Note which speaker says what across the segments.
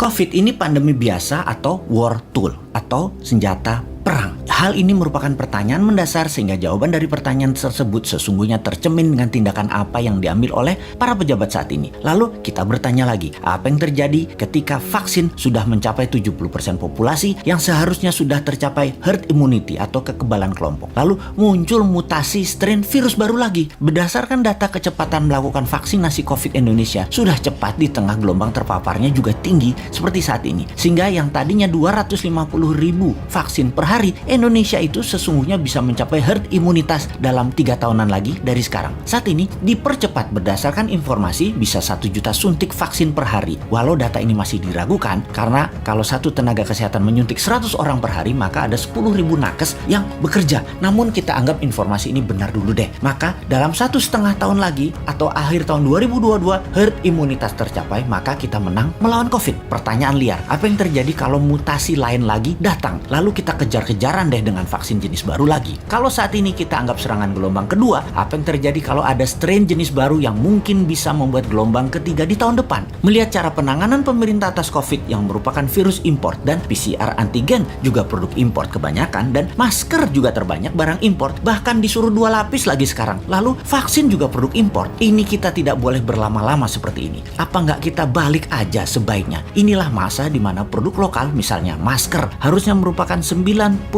Speaker 1: COVID ini pandemi biasa atau war tool atau senjata perang? Hal ini merupakan pertanyaan mendasar sehingga jawaban dari pertanyaan tersebut sesungguhnya tercermin dengan tindakan apa yang diambil oleh para pejabat saat ini. Lalu kita bertanya lagi, apa yang terjadi ketika vaksin sudah mencapai 70% populasi yang seharusnya sudah tercapai herd immunity atau kekebalan kelompok. Lalu muncul mutasi strain virus baru lagi. Berdasarkan data kecepatan melakukan vaksinasi COVID Indonesia sudah cepat di tengah gelombang terpaparnya juga tinggi seperti saat ini. Sehingga yang tadinya 250.000 vaksin per hari, Indonesia itu sesungguhnya bisa mencapai herd imunitas dalam 3 tahunan lagi dari sekarang. Saat ini dipercepat berdasarkan informasi bisa 1 juta suntik vaksin per hari. Walau data ini masih diragukan karena kalau satu tenaga kesehatan menyuntik 100 orang per hari maka ada 10.000 nakes yang bekerja. Namun kita anggap informasi ini benar dulu deh. Maka dalam 1,5 tahun lagi atau akhir tahun 2022 herd imunitas tercapai maka kita menang melawan COVID. Pertanyaan liar, apa yang terjadi kalau mutasi lain lagi datang? Lalu kita kejar-kejaran deh dengan vaksin jenis baru lagi. Kalau saat ini kita anggap serangan gelombang kedua, apa yang terjadi kalau ada strain jenis baru yang mungkin bisa membuat gelombang ketiga di tahun depan? Melihat cara penanganan pemerintah atas COVID yang merupakan virus import dan PCR antigen juga produk import kebanyakan dan masker juga terbanyak barang import, bahkan disuruh 2 lapis lagi sekarang. Lalu vaksin juga produk import. Ini kita tidak boleh berlama-lama seperti ini. Apa nggak kita balik aja sebaiknya? Inilah masa di mana produk lokal, misalnya masker, harusnya merupakan 90%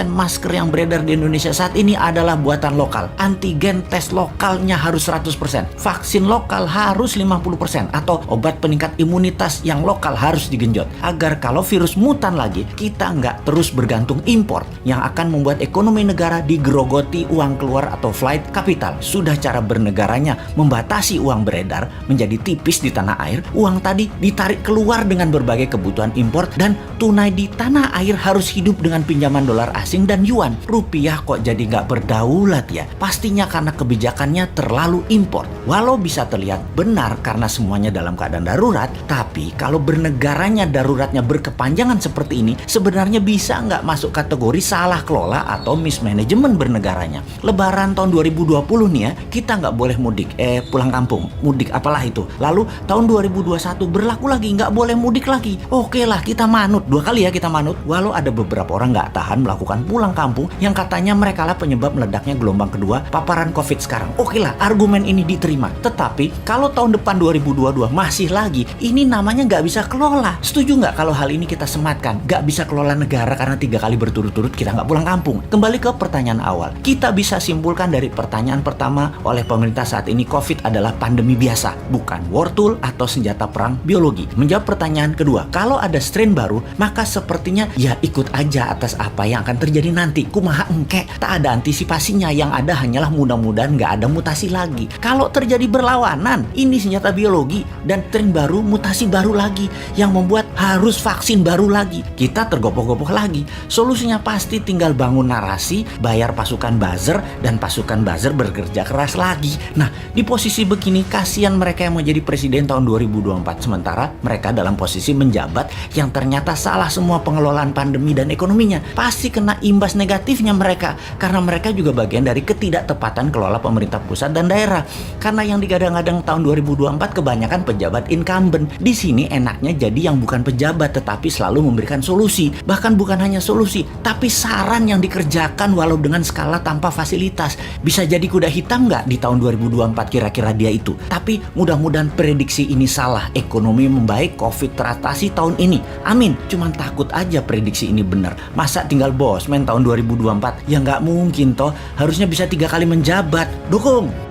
Speaker 1: masker yang beredar di Indonesia saat ini adalah buatan lokal. Antigen tes lokalnya harus 100%. Vaksin lokal harus 50%. Atau obat peningkat imunitas yang lokal harus digenjot. Agar kalau virus mutan lagi, kita nggak terus bergantung impor yang akan membuat ekonomi negara digerogoti uang keluar atau flight capital. Sudah cara bernegaranya membatasi uang beredar menjadi tipis di tanah air, uang tadi ditarik keluar dengan berbagai kebutuhan impor dan tunai di tanah air harus hidup dengan pinjaman dolar asing dan yuan. Rupiah kok jadi nggak berdaulat ya? Pastinya karena kebijakannya terlalu impor. Walau bisa terlihat benar karena semuanya dalam keadaan darurat, tapi kalau bernegaranya daruratnya berkepanjangan seperti ini, sebenarnya bisa nggak masuk kategori salah kelola atau mismanagement bernegaranya. Lebaran tahun 2020 nih ya, kita nggak boleh mudik, pulang kampung, mudik apalah itu. Lalu tahun 2021 berlaku lagi, nggak boleh mudik lagi. Oke lah, kita manut, 2 kali ya kita manut. Walau ada beberapa orang nggak tahan melakukan pulang kampung yang katanya mereka lah penyebab meledaknya gelombang kedua paparan COVID sekarang. Oke lah, argumen ini diterima. Tetapi kalau tahun depan 2022 masih lagi, ini namanya nggak bisa kelola. Setuju nggak kalau hal ini kita sematkan? Nggak bisa kelola negara karena 3 kali berturut-turut kita nggak pulang kampung. Kembali ke pertanyaan awal. Kita bisa simpulkan dari pertanyaan pertama oleh pemerintah saat ini, COVID adalah pandemi biasa, bukan war tool atau senjata perang biologi. Menjawab pertanyaan kedua, kalau ada strain baru, maka sepertinya ya ikut aja atas apa yang akan terjadi nanti. Kumaha engke, tak ada antisipasinya, yang ada hanyalah mudah-mudahan nggak ada mutasi lagi. Kalau terjadi berlawanan, ini senjata biologi dan strain baru, mutasi baru lagi yang membuat harus vaksin baru lagi. Kita tergopoh-gopoh lagi. Solusinya pasti tinggal bangun narasi, bayar pasukan buzzer dan pasukan buzzer bekerja keras lagi. Nah, di posisi begini kasihan mereka yang mau jadi presiden tahun 2024 sementara mereka dalam posisi menjabat yang ternyata salah semua pengelolaan pandemi dan ekonominya. Pasti kena imbas negatifnya mereka karena mereka juga bagian dari ketidaktepatan kelola pemerintah pusat dan daerah. Karena yang digadang-gadang tahun 2024 kebanyakan pejabat incumbent. Di sini enaknya jadi yang bukan pejabat tetapi selalu memberikan solusi. Bahkan bukan hanya solusi, tapi saran yang dikerjakan walau dengan skala tanpa fasilitas. Bisa jadi kuda hitam nggak di tahun 2024 kira-kira dia itu? Tapi mudah-mudahan prediksi ini salah. Ekonomi membaik, COVID teratasi tahun ini. Amin. Cuman takut aja prediksi ini benar. Masa tinggal bosman tahun 2024? Ya nggak mungkin toh. Harusnya bisa 3 kali menjabat. Dukung!